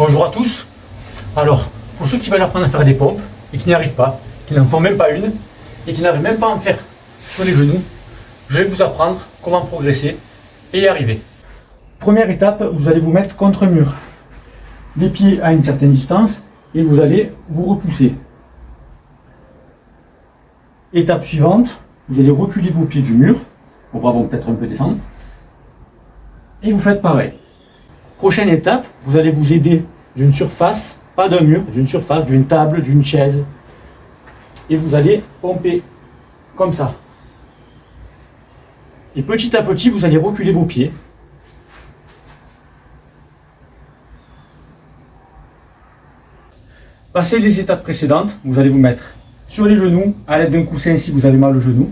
Bonjour à tous. Alors, pour ceux qui veulent apprendre à faire des pompes et qui n'y arrivent pas, qui n'en font même pas une et qui n'arrivent même pas à en faire sur les genoux, je vais vous apprendre comment progresser et y arriver. Première étape, vous allez vous mettre contre un mur. Les pieds à une certaine distance et vous allez vous repousser. Étape suivante, vous allez reculer vos pieds du mur. Vos bras vont peut-être un peu descendre. Et vous faites pareil. Prochaine étape, vous allez vous aider d'une surface, pas d'un mur, d'une surface, d'une table, d'une chaise. Et vous allez pomper comme ça. Et petit à petit, vous allez reculer vos pieds. Passez les étapes précédentes, vous allez vous mettre sur les genoux, à l'aide d'un coussin si vous avez mal au genou.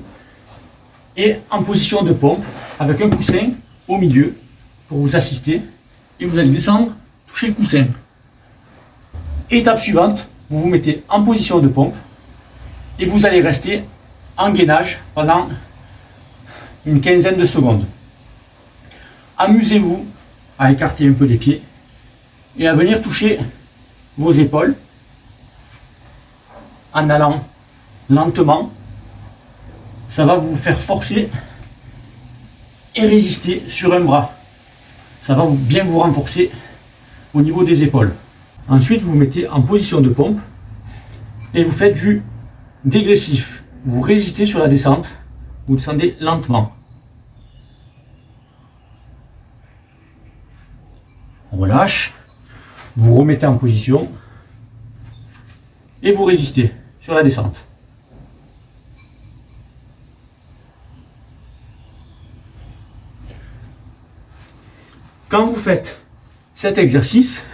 Et en position de pompe, avec un coussin au milieu pour vous assister. Et vous allez descendre, toucher le coussin. Étape suivante, vous vous mettez en position de pompe et vous allez rester en gainage pendant une quinzaine de secondes. Amusez-vous à écarter un peu les pieds et à venir toucher vos épaules en allant lentement. Ça va vous faire forcer et résister sur un bras. Ça va bien vous renforcer au niveau des épaules. Ensuite, vous vous mettez en position de pompe et vous faites du dégressif. Vous résistez sur la descente, vous descendez lentement. On relâche, vous remettez en position et vous résistez sur la descente. Quand vous faites cet exercice,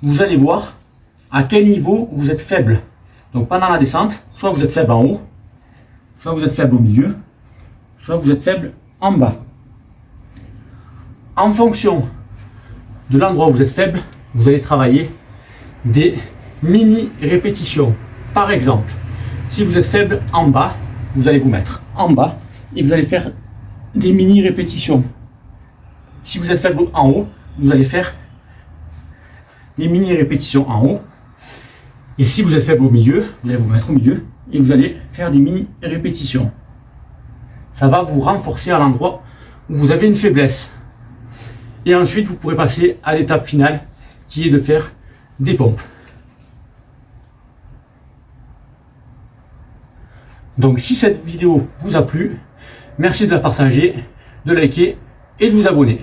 vous allez voir à quel niveau vous êtes faible. Donc pendant la descente, soit vous êtes faible en haut, soit vous êtes faible au milieu, soit vous êtes faible en bas. En fonction de l'endroit où vous êtes faible, vous allez travailler des mini-répétitions. Par exemple, si vous êtes faible en bas, vous allez vous mettre en bas et vous allez faire des mini-répétitions. Si vous êtes faible en haut, vous allez faire des mini-répétitions en haut. Et si vous êtes faible au milieu, vous allez vous mettre au milieu et vous allez faire des mini-répétitions. Ça va vous renforcer à l'endroit où vous avez une faiblesse. Et ensuite, vous pourrez passer à l'étape finale qui est de faire des pompes. Donc si cette vidéo vous a plu, merci de la partager, de liker et de vous abonner.